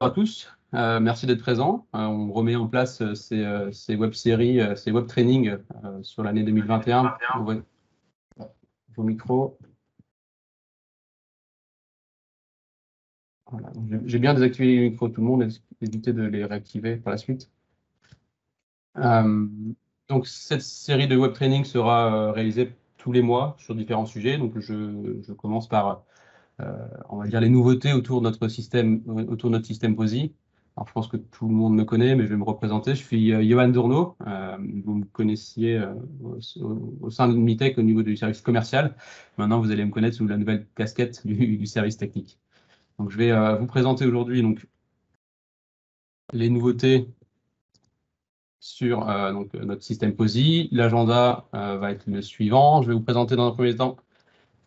à tous. Merci d'être présents. On remet en place ces web-séries, ces web-trainings sur l'année 2021. Vos micros. Voilà. J'ai bien désactivé les micros de tout le monde, éviter de les réactiver par la suite. Donc, cette série de web-training sera réalisée tous les mois sur différents sujets. Donc, je commence par, on va dire, les nouveautés autour de notre système POSI. Alors, je pense que tout le monde me connaît, mais je vais me représenter. Je suis Johan Dourneau. Vous me connaissiez au sein de MITEC au niveau du service commercial. Maintenant, vous allez me connaître sous la nouvelle casquette du service technique. Donc, je vais vous présenter aujourd'hui les nouveautés sur notre système POSI. L'agenda va être le suivant. Je vais vous présenter dans un premier temps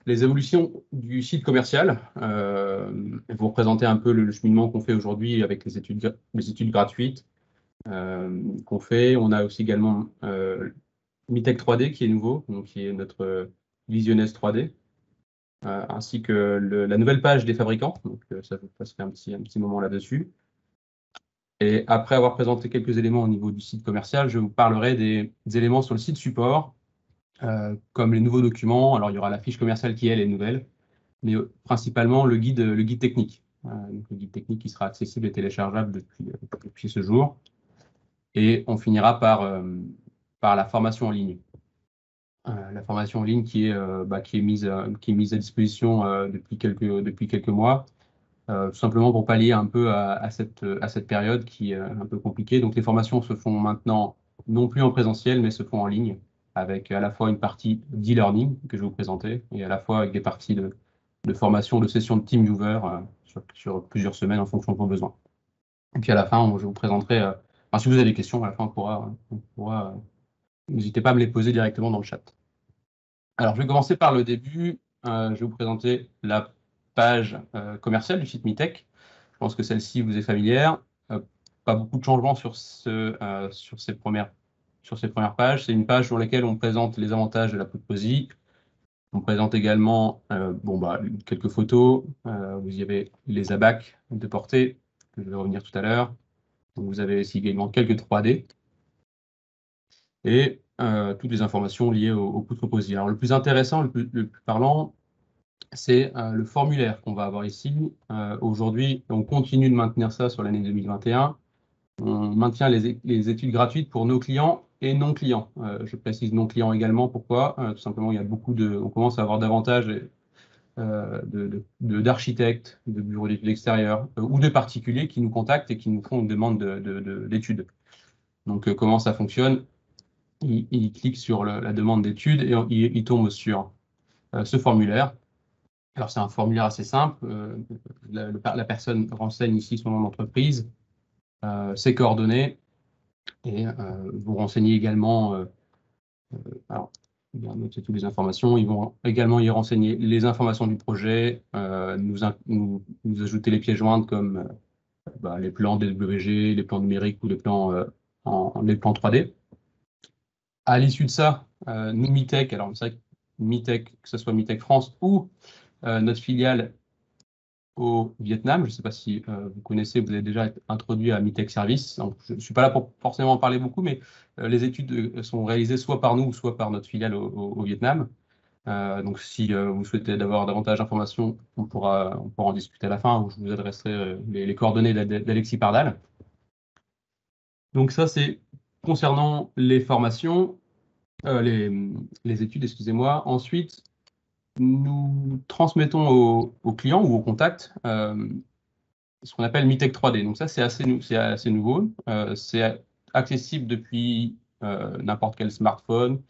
les évolutions du site commercial, vous représenter un peu le cheminement qu'on fait aujourd'hui avec les études gratuites qu'on fait. On a aussi également MITEC 3D qui est nouveau, donc qui est notre visionnaise 3D, ainsi que la nouvelle page des fabricants. Donc ça vous passerai un petit moment là-dessus. Et après avoir présenté quelques éléments au niveau du site commercial, je vous parlerai des éléments sur le site support, comme les nouveaux documents. Alors, il y aura la fiche commerciale qui, elle, est nouvelle, mais principalement le guide technique. Donc, le guide technique qui sera accessible et téléchargeable depuis ce jour. Et on finira par la formation en ligne. La formation en ligne qui est mise à disposition depuis quelques mois, tout simplement pour pallier un peu à cette période qui est un peu compliquée. Donc, les formations se font maintenant non plus en présentiel, mais se font en ligne, avec à la fois une partie d'e-learning que je vais vous présenter, et à la fois avec des parties de formation, de sessions de TeamViewer sur plusieurs semaines en fonction de vos besoins. Et puis à la fin, je vous présenterai, si vous avez des questions, à la fin, on pourra n'hésitez pas à me les poser directement dans le chat. Alors, je vais commencer par le début. Je vais vous présenter la page commerciale du site MITEC. Je pense que celle-ci vous est familière. Pas beaucoup de changements sur ces premières pages. C'est une page sur laquelle on présente les avantages de la peau de POSI. On présente également quelques photos. Vous y avez les ABAC de portée, que je vais revenir tout à l'heure. Vous avez aussi également quelques 3D. Et toutes les informations liées au poutre POSI. Alors, le plus intéressant, le plus parlant, c'est le formulaire qu'on va avoir ici. Aujourd'hui, on continue de maintenir ça sur l'année 2021. On maintient les études gratuites pour nos clients et non clients. Je précise non clients également. Pourquoi? Tout simplement, il y a on commence à avoir davantage d'architectes, de bureaux d'études extérieurs ou de particuliers qui nous contactent et qui nous font une demande d'études. Donc, comment ça fonctionne? Il clique sur la demande d'études et il tombe sur ce formulaire. Alors, c'est un formulaire assez simple. La personne renseigne ici son nom d'entreprise, ses coordonnées, et vous renseignez également, alors, bien noter toutes les informations. Ils vont également y renseigner les informations du projet, nous ajouter les pièces jointes comme les plans DWG, les plans numériques ou les plans 3D. À l'issue de ça, nous, MITEC, alors c'est vrai que MITEC, que ce soit MITEC France ou notre filiale au Vietnam, je ne sais pas si vous connaissez, vous avez déjà été introduit à MITEC Service. Donc, je ne suis pas là pour forcément en parler beaucoup, mais les études sont réalisées soit par nous ou soit par notre filiale au Vietnam. Donc, si vous souhaitez avoir davantage d'informations, on pourra en discuter à la fin, où je vous adresserai les coordonnées d'Alexis Pardal. Donc, ça, c'est concernant les formations. Les études, excusez-moi. Ensuite, nous transmettons aux clients ou aux contacts ce qu'on appelle MITEC 3D. Donc ça, c'est assez nouveau. C'est accessible depuis n'importe quel smartphone,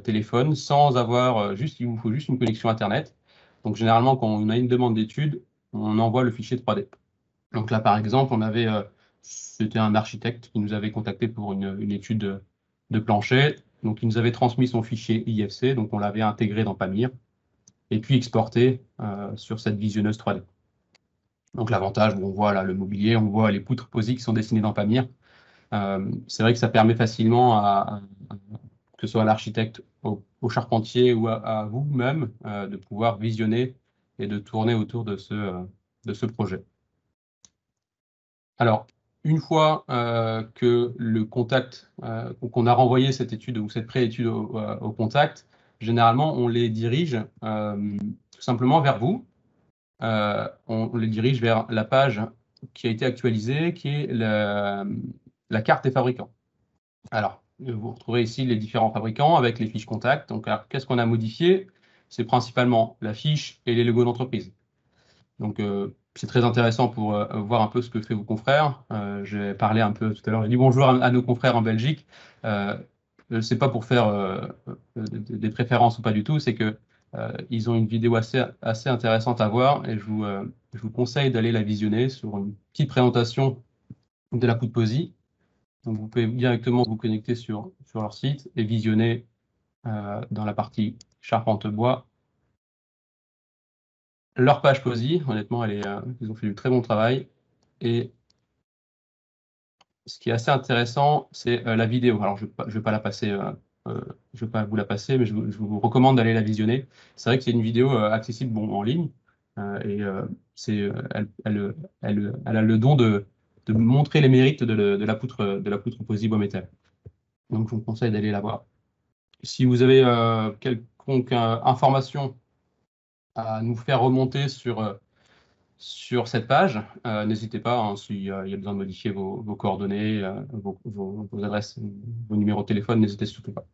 téléphone, sans avoir il vous faut juste une connexion Internet. Donc généralement, quand on a une demande d'étude, on envoie le fichier 3D. Donc là, par exemple, c'était un architecte qui nous avait contacté pour une étude de plancher. Donc, il nous avait transmis son fichier IFC, donc on l'avait intégré dans Pamir, et puis exporté sur cette visionneuse 3D. Donc, l'avantage, on voit là le mobilier, on voit les poutres POSI qui sont dessinées dans Pamir. C'est vrai que ça permet facilement que ce soit à l'architecte, au charpentier ou à vous-même, de pouvoir visionner et de tourner autour de ce projet. Alors, une fois que le contact, qu'on a renvoyé cette étude ou cette pré-étude au contact, généralement, on les dirige tout simplement vers vous. On les dirige vers la page qui a été actualisée, qui est la carte des fabricants. Alors, vous retrouverez ici les différents fabricants avec les fiches contacts. Donc, qu'est-ce qu'on a modifié? C'est principalement la fiche et les logos d'entreprise. Donc, c'est très intéressant pour voir un peu ce que fait vos confrères. J'ai parlé un peu tout à l'heure, j'ai dit bonjour à nos confrères en Belgique. C'est pas pour faire des préférences ou pas du tout, c'est que ils ont une vidéo assez intéressante à voir et je vous conseille d'aller la visionner sur une petite présentation de la poudre POSI. Donc, vous pouvez directement vous connecter sur leur site et visionner dans la partie charpente bois leur page POSI. Honnêtement, ils ont fait du très bon travail. Et ce qui est assez intéressant, c'est la vidéo. Alors, je ne vais pas la passer, je vais pas vous la passer, mais je vous recommande d'aller la visionner. C'est vrai que c'est une vidéo accessible en ligne et elle a le don de montrer les mérites de la poutre POSI bois métal. Donc, je vous conseille d'aller la voir. Si vous avez quelconque information à nous faire remonter sur cette page, n'hésitez pas, hein, s'il y a besoin de modifier vos coordonnées, vos adresses, vos numéros de téléphone, n'hésitez surtout pas.